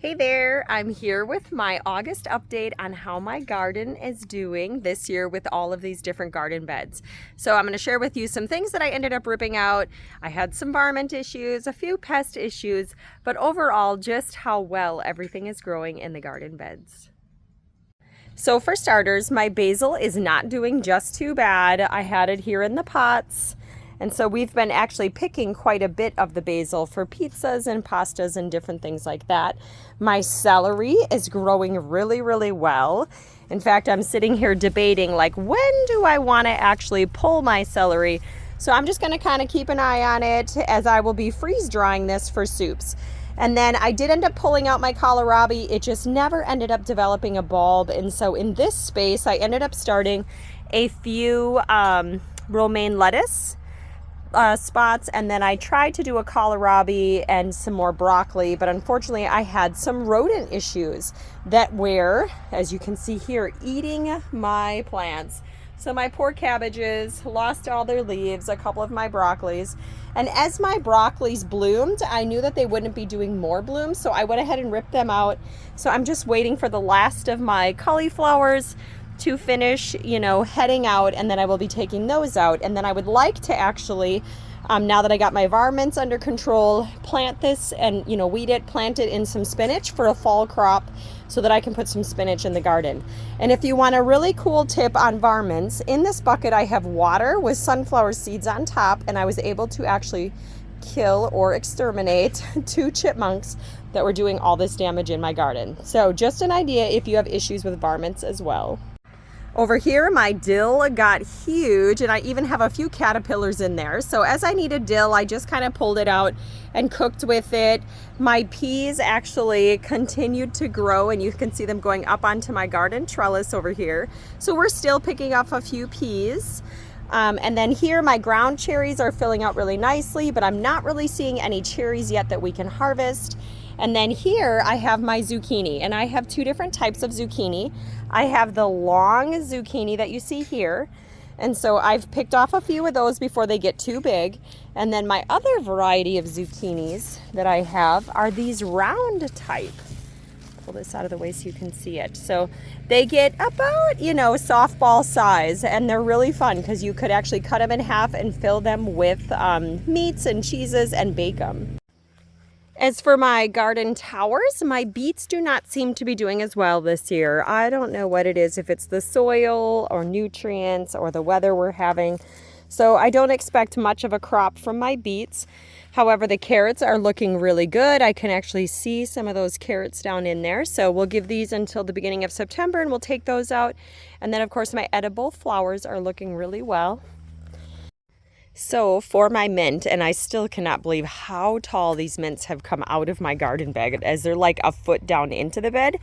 Hey there, I'm here with my August update on how my garden is doing this year with all of these different garden beds. So I'm going to share with you some things that I ended up ripping out. I had some varmint issues, a few pest issues, but overall just how well everything is growing in the garden beds. So for starters, my basil is not doing just too bad. I had it here in the pots. And so we've been actually picking quite a bit of the basil for pizzas and pastas and different things like that. My celery is growing really well. In fact, I'm sitting here debating like, when do I want to actually pull my celery? So I'm just going to kind of keep an eye on it as I will be freeze drying this for soups. And then I did end up pulling out my kohlrabi. It just never ended up developing a bulb. And so in this space, I ended up starting a few romaine lettuce spots, and then I tried to do a kohlrabi and some more broccoli, but unfortunately I had some rodent issues that were, as you can see here, eating my plants. So my poor cabbages lost all their leaves, a couple of my broccolis, and as my broccolis bloomed, I knew that they wouldn't be doing more blooms, so I went ahead and ripped them out. So I'm just waiting for the last of my cauliflowers to finish, heading out, and then I will be taking those out. And then I would like to actually, now that I got my varmints under control, plant this and, weed it, plant it in some spinach for a fall crop so that I can put some spinach in the garden. And if you want a really cool tip on varmints, in this bucket I have water with sunflower seeds on top, and I was able to actually kill or exterminate 2 chipmunks that were doing all this damage in my garden. So just an idea if you have issues with varmints as well. Over here, my dill got huge, and I even have a few caterpillars in there. So as I needed dill, I just kind of pulled it out and cooked with it. My peas actually continued to grow, and you can see them going up onto my garden trellis over here. So we're still picking up a few peas. And then here, my ground cherries are filling out really nicely, but I'm not really seeing any cherries yet that we can harvest. And then here I have my zucchini, and I have 2 different types of zucchini. I have the long zucchini that you see here, and so I've picked off a few of those before they get too big. And then my other variety of zucchinis that I have are these round type. Pull this out of the way so you can see it. So they get about, softball size, and they're really fun because you could actually cut them in half and fill them with meats and cheeses and bake them. As for my garden towers, my beets do not seem to be doing as well this year. I don't know what it is, if it's the soil or nutrients or the weather we're having. So I don't expect much of a crop from my beets. However, the carrots are looking really good. I can actually see some of those carrots down in there. So we'll give these until the beginning of September and we'll take those out. And then of course my edible flowers are looking really well. So for my mint, and I still cannot believe how tall these mints have come out of my garden bag, as they're like a foot down into the bed.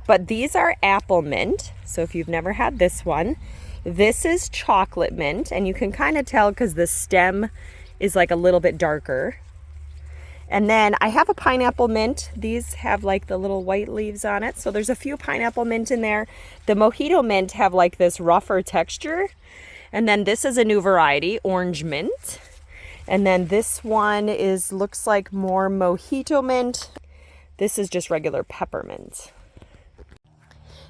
But these are apple mint. So if you've never had this one, this is chocolate mint, and you can kind of tell because the stem is like a little bit darker. And then I have a pineapple mint. These have like the little white leaves on it. So there's a few pineapple mint in there. The mojito mint have like this rougher texture. And then this is a new variety, orange mint. And then this one looks like more mojito mint. This is just regular peppermint.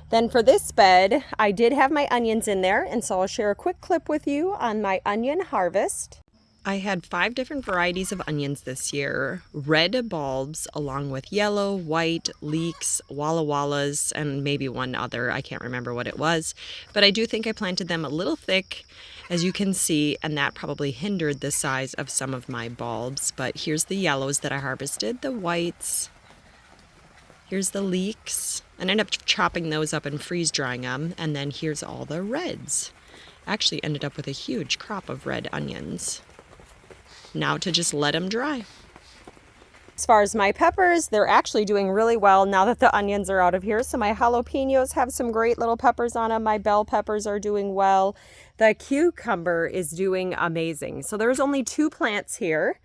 Then for this bed, I did have my onions in there, and so I'll share a quick clip with you on my onion harvest. I had 5 different varieties of onions this year. Red bulbs along with yellow, white, leeks, walla wallas, and maybe one other. I can't remember what it was. But I do think I planted them a little thick, as you can see, and that probably hindered the size of some of my bulbs. But here's the yellows that I harvested, the whites. Here's the leeks. And I ended up chopping those up and freeze drying them. And then here's all the reds. Actually ended up with a huge crop of red onions. Now to just let them dry. As far as my peppers, they're actually doing really well now that the onions are out of here. So my jalapenos have some great little peppers on them. My bell peppers are doing well. The cucumber is doing amazing. So there's only 2 plants here.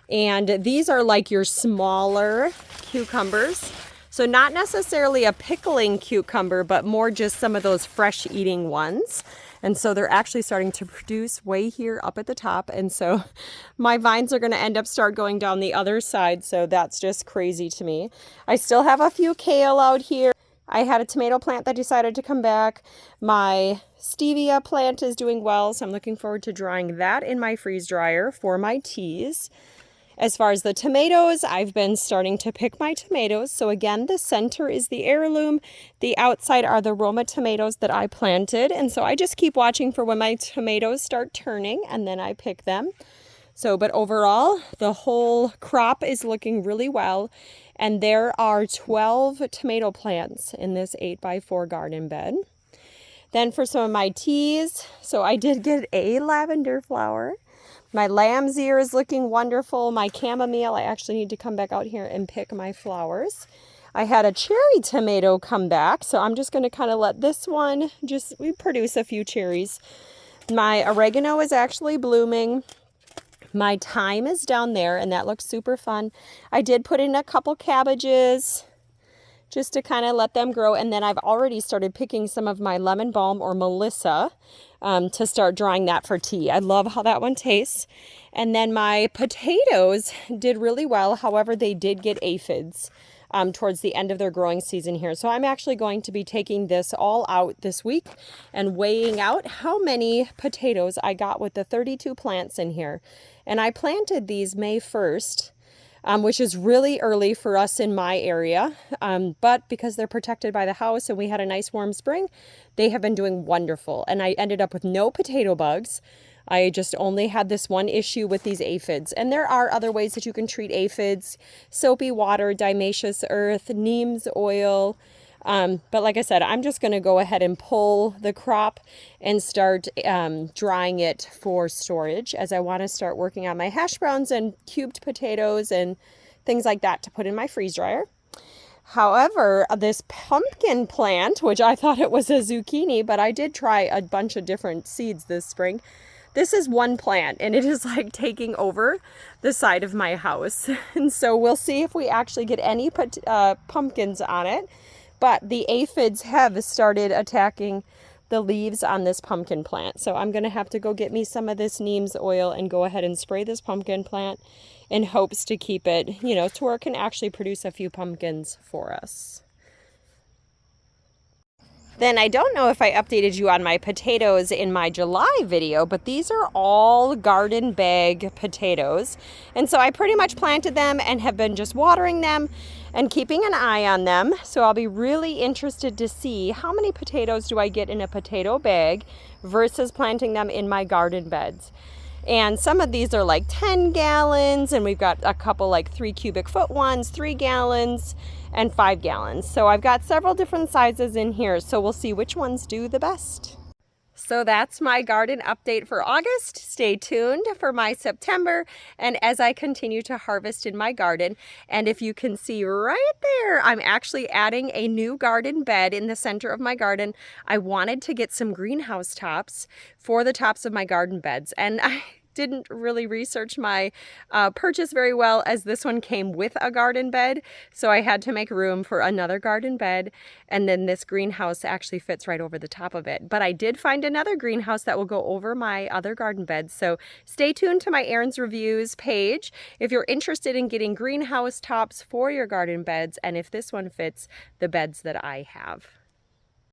And these are like your smaller cucumbers. So not necessarily a pickling cucumber, but more just some of those fresh eating ones. And so they're actually starting to produce way here up at the top. And so my vines are going to start going down the other side. So that's just crazy to me. I still have a few kale out here. I had a tomato plant that decided to come back. My stevia plant is doing well, so I'm looking forward to drying that in my freeze dryer for my teas. As far as the tomatoes, I've been starting to pick my tomatoes. So again, the center is the heirloom. The outside are the Roma tomatoes that I planted. And so I just keep watching for when my tomatoes start turning and then I pick them. So, but overall, the whole crop is looking really well. And there are 12 tomato plants in this 8x4 garden bed. Then for some of my teas, so I did get a lavender flower. My lamb's ear is looking wonderful. My chamomile, I actually need to come back out here and pick my flowers. I had a cherry tomato come back, so I'm just going to kind of let this one we produce a few cherries. My oregano is actually blooming. My thyme is down there, and that looks super fun. I did put in a couple cabbages just to kind of let them grow. And then I've already started picking some of my lemon balm or Melissa to start drying that for tea. I love how that one tastes. And then my potatoes did really well. However, they did get aphids towards the end of their growing season here. So I'm actually going to be taking this all out this week and weighing out how many potatoes I got with the 32 plants in here. And I planted these May 1st. Which is really early for us in my area. But because they're protected by the house and we had a nice warm spring, they have been doing wonderful. And I ended up with no potato bugs. I just only had this one issue with these aphids. And there are other ways that you can treat aphids: soapy water, diatomaceous earth, neem's oil. But like I said, I'm just going to go ahead and pull the crop and start drying it for storage, as I want to start working on my hash browns and cubed potatoes and things like that to put in my freeze dryer. However, this pumpkin plant, which I thought it was a zucchini, but I did try a bunch of different seeds this spring. This is one plant, and it is like taking over the side of my house. And so we'll see if we actually get any pumpkins on it. But the aphids have started attacking the leaves on this pumpkin plant. So I'm going to have to go get me some of this neem's oil and go ahead and spray this pumpkin plant in hopes to keep it, to where it can actually produce a few pumpkins for us. Then I don't know if I updated you on my potatoes in my July video, but these are all garden bag potatoes. And so I pretty much planted them and have been just watering them and keeping an eye on them. So I'll be really interested to see how many potatoes do I get in a potato bag versus planting them in my garden beds. And some of these are like 10 gallons, and we've got a couple like 3 cubic foot ones, 3 gallons, and 5 gallons. So I've got several different sizes in here, so we'll see which ones do the best. So that's my garden update for August. Stay tuned for my September and as I continue to harvest in my garden. And if you can see right there, I'm actually adding a new garden bed in the center of my garden. I wanted to get some greenhouse tops for the tops of my garden beds, and I didn't really research my purchase very well, as this one came with a garden bed. So I had to make room for another garden bed, and then this greenhouse actually fits right over the top of it. But I did find another greenhouse that will go over my other garden beds. So stay tuned to my Erin's Reviews page if you're interested in getting greenhouse tops for your garden beds, and if this one fits the beds that I have.